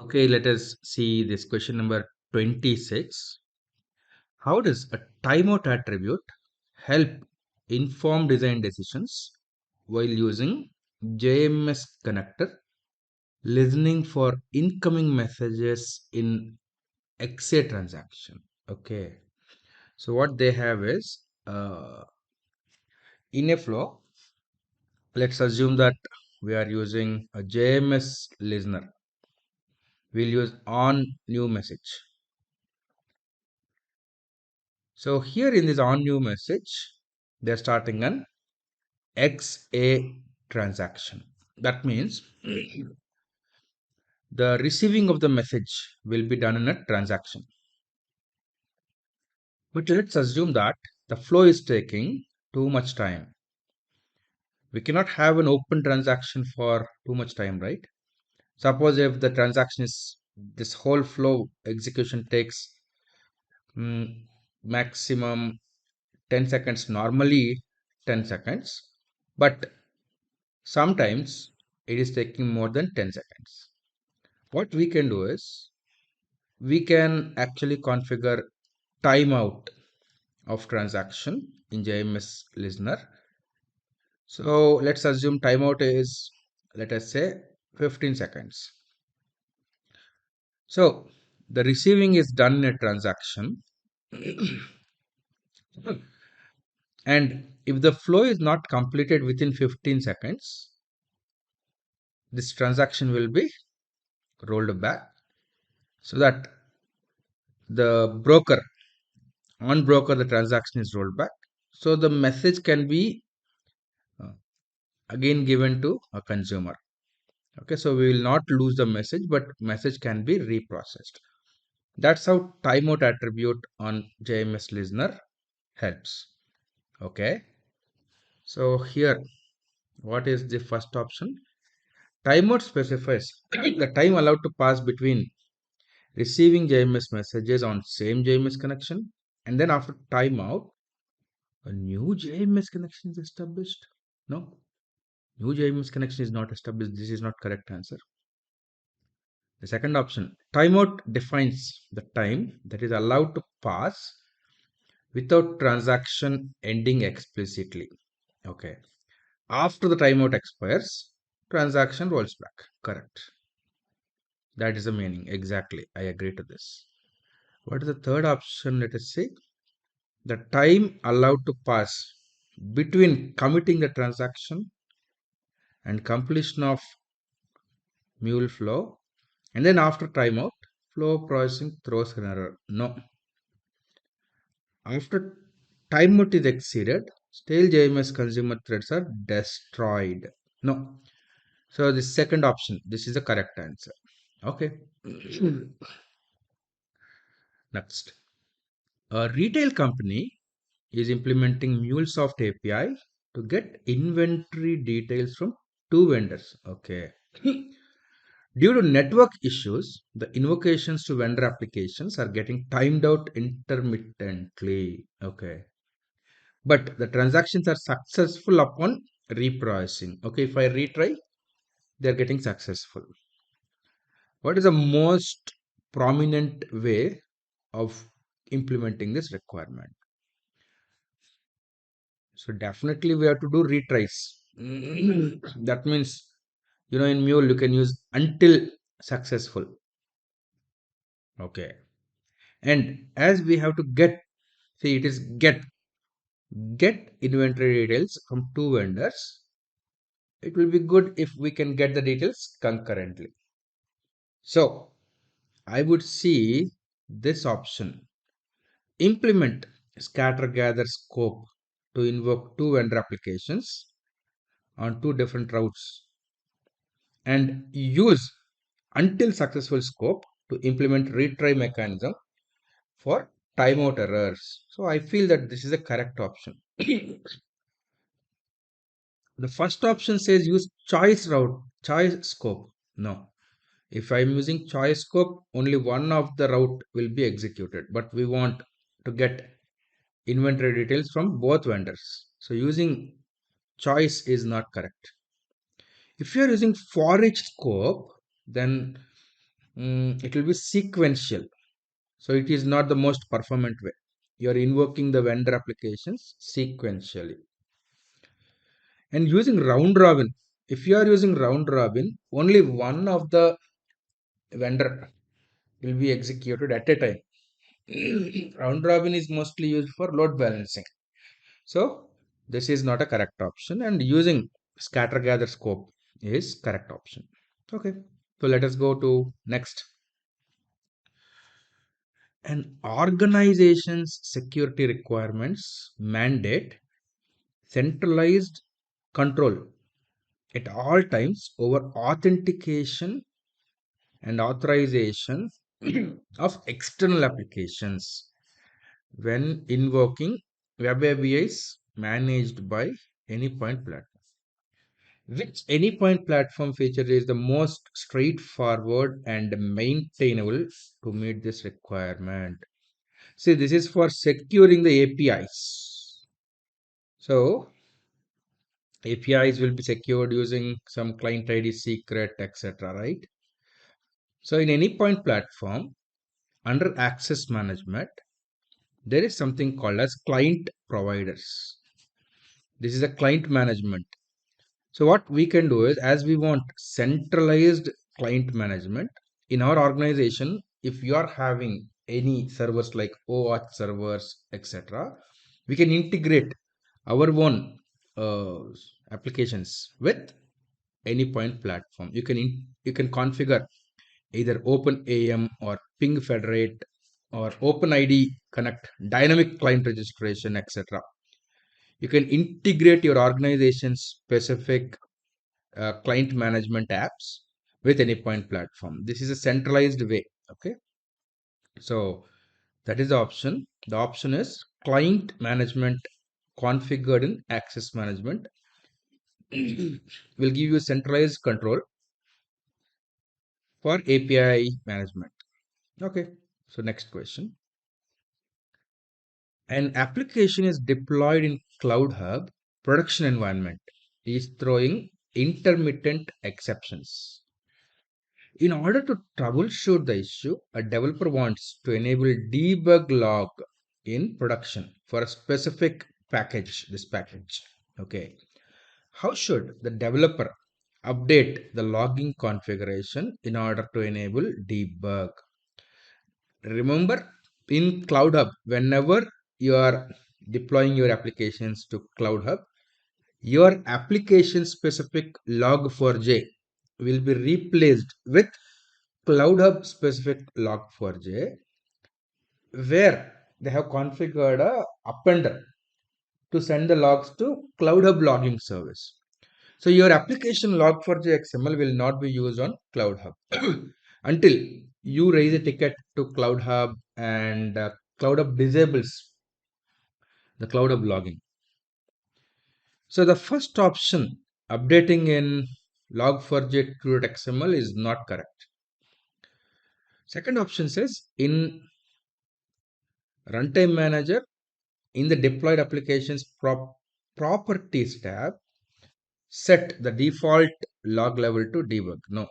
Okay, let us see this question number 26. How does a timeout attribute help inform design decisions while using JMS connector, listening for incoming messages in XA transaction? Okay, so what they have is in a flow, let's assume that we are using a JMS listener. We'll use on new message. So here in this on new message, they're starting an XA transaction. That means the receiving of the message will be done in a transaction. But let's assume that the flow is taking too much time. We cannot have an open transaction for too much time, right? Suppose if the transaction is this whole flow execution takes maximum 10 seconds, normally 10 seconds, but sometimes it is taking more than 10 seconds. What we can do is we can actually configure timeout of transaction in JMS listener. So let's assume timeout is, let us say, 15 seconds. So the receiving is done in a transaction. And if the flow is not completed within 15 seconds, this transaction will be rolled back so that the broker, on broker, the transaction is rolled back. So the message can be uh, again given to a consumer. Okay, so we will not lose the message, but message can be reprocessed. That's how timeout attribute on JMS listener helps. Okay, so here, what is the first option? Timeout specifies the time allowed to pass between receiving JMS messages on same JMS connection, and then after timeout, a new JMS connection is established. No, new JMS connection is not established. This is not correct answer. The second option, timeout defines the time that is allowed to pass without transaction ending explicitly. Okay. After the timeout expires, transaction rolls back. Correct. That is the meaning. Exactly. I agree to this. What is the third option? Let us see. The time allowed to pass between committing the transaction and completion of Mule flow, and then after timeout, flow processing throws an error. No. After timeout is exceeded, stale JMS consumer threads are destroyed. No. So the second option, this is the correct answer. Okay. Next. A retail company is implementing Mulesoft API to get inventory details from two vendors. Okay. Due to network issues, the invocations to vendor applications are getting timed out intermittently. Okay. But the transactions are successful upon reprocessing. Okay. If I retry, they're getting successful. What is the most prominent way of implementing this requirement? So definitely we have to do retries. That means, in Mule you can use until successful. Okay. And as we have to see, it is get inventory details from two vendors. It will be good if we can get the details concurrently. So I would see this option, implement scatter gather scope to invoke two vendor applications on two different routes, and use until successful scope to implement retry mechanism for timeout errors. So I feel that this is a correct option. The first option says use choice scope. No. If I'm using choice scope, only one of the route will be executed, but we want to get inventory details from both vendors. So using choice is not correct. If you are using for each scope, then it will be sequential. So it is not the most performant way. You are invoking the vendor applications sequentially. And using round robin, if you are using round robin, only one of the vendor will be executed at a time. Round robin is mostly used for load balancing. So this is not a correct option, and using scatter gather scope is correct option. Okay, so let us go to next. An organization's security requirements mandate centralized control at all times over authentication and authorization of external applications when invoking web APIs managed by any point platform. Which any point platform feature is the most straightforward and maintainable to meet this requirement? See, this is for securing the APIs. So, APIs will be secured using some client ID secret, etc. Right? So, in any point platform, under access management, there is something called as client providers. This is a client management. So what we can do is, as we want centralized client management in our organization, if you are having any servers like OAuth servers, etc., we can integrate our own uh, applications with any point platform. You can configure either OpenAM or Ping Federate or OpenID Connect, dynamic client registration, etc. You can integrate your organization specific client management apps with any point platform. This is a centralized way. Okay, so that is the option. The option is client management configured in access management will give you centralized control for API management. Okay, so next question. An application is deployed in CloudHub production environment is throwing intermittent exceptions. In order to troubleshoot the issue, a developer wants to enable debug log in production for a specific package, this package. Okay. How should the developer update the logging configuration in order to enable debug? Remember, in CloudHub, whenever you are deploying your applications to CloudHub, your application specific log4j will be replaced with CloudHub specific log4j, where they have configured a appender to send the logs to CloudHub logging service. So your application log4j XML will not be used on CloudHub until you raise a ticket to CloudHub and CloudHub disables the CloudHub logging. So the first option, updating in log4j.xml, is not correct. Second option says in runtime manager, in the deployed applications properties tab, set the default log level to debug. No.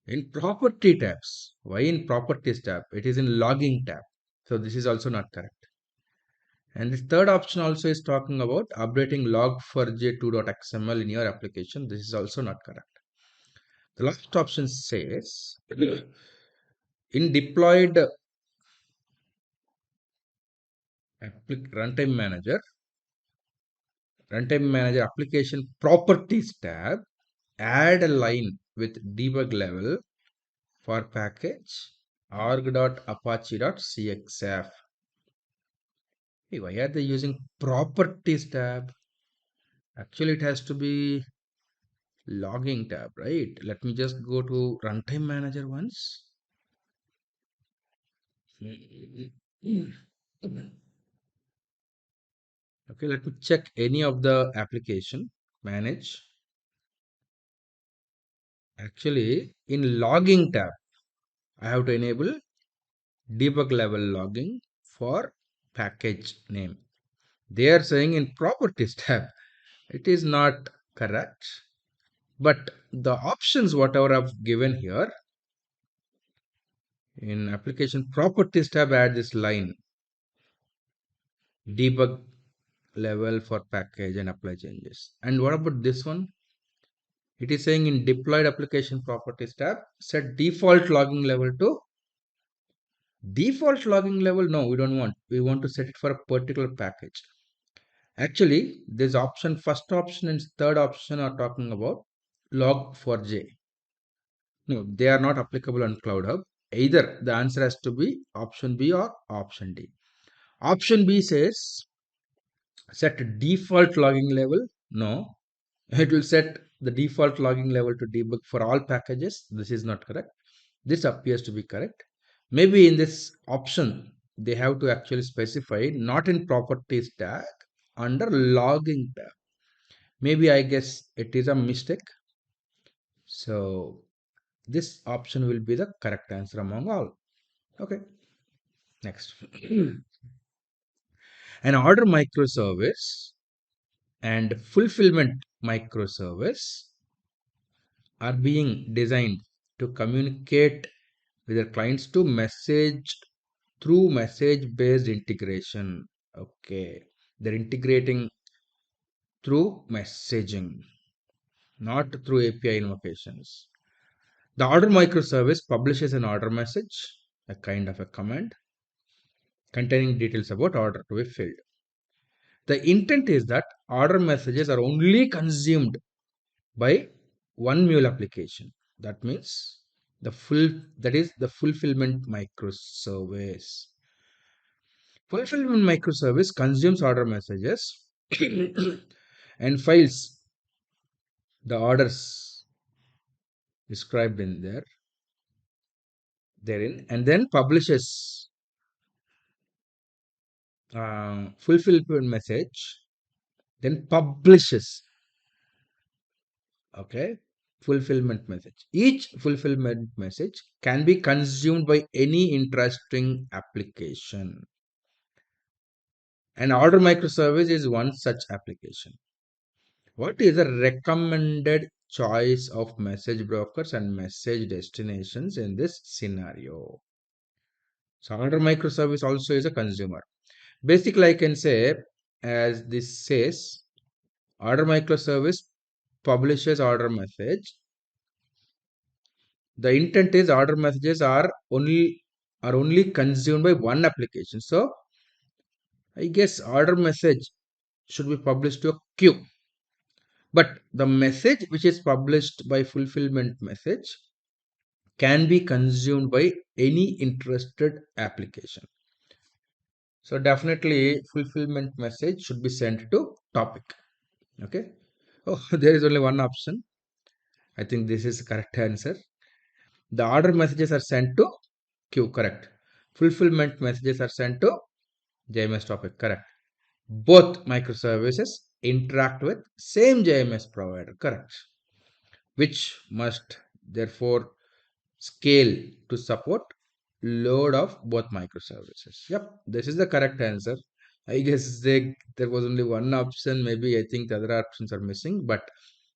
In property tabs, why in properties tab? It is in logging tab. So this is also not correct. And the third option also is talking about updating log4j2.xml in your application. This is also not correct. The last option says in deployed runtime manager application properties tab, add a line with debug level for package org.apache.cxf. Hey, why are they using properties tab? Actually, it has to be logging tab, right? Let me just go to runtime manager once. Okay, let me check any of the application manage. Actually, in logging tab, I have to enable debug level logging for package name. They are saying in properties tab. It is not correct. But the options whatever I've given here in application properties tab, add this line debug level for package and apply changes. And what about this one? It is saying in deployed application properties tab, set default logging level to default logging level. No, we don't want. We want to set it for a particular package. Actually, this option, first option and third option are talking about log4j. No, they are not applicable on CloudHub. Either the answer has to be option B or option D. Option B says set default logging level. No, it will set the default logging level to debug for all packages. This is not correct. This appears to be correct. Maybe in this option, they have to actually specify not in properties tag, under logging tab. Maybe I guess it is a mistake. So this option will be the correct answer among all. Okay. Next. An order microservice and fulfillment microservice are being designed to communicate with their clients to message through message based integration. Okay, they're integrating through messaging, not through API invocations. The order microservice publishes an order message, a kind of a command containing details about order to be filled. The intent is that order messages are only consumed by one Mule application. That means that is the fulfillment microservice. Fulfillment microservice consumes order messages and files the orders described in therein, and then publishes fulfillment message, then publishes, okay, fulfillment message. Each fulfillment message can be consumed by any interesting application. An order microservice is one such application. What is the recommended choice of message brokers and message destinations in this scenario? So order microservice also is a consumer. Basically, I can say, as this says, order microservice publishes order message. The intent is order messages are only consumed by one application. So I guess order message should be published to a queue. But the message which is published by fulfillment message can be consumed by any interested application. So definitely fulfillment message should be sent to topic. Okay. Oh, there is only one option. I think this is the correct answer. The order messages are sent to queue. Correct. Fulfillment messages are sent to JMS topic. Correct. Both microservices interact with same JMS provider. Correct. Which must therefore scale to support load of both microservices. Yep, this is the correct answer. I guess there was only one option. Maybe I think the other options are missing, but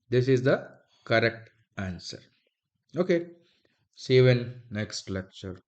this is the correct answer. Okay, see you in next lecture.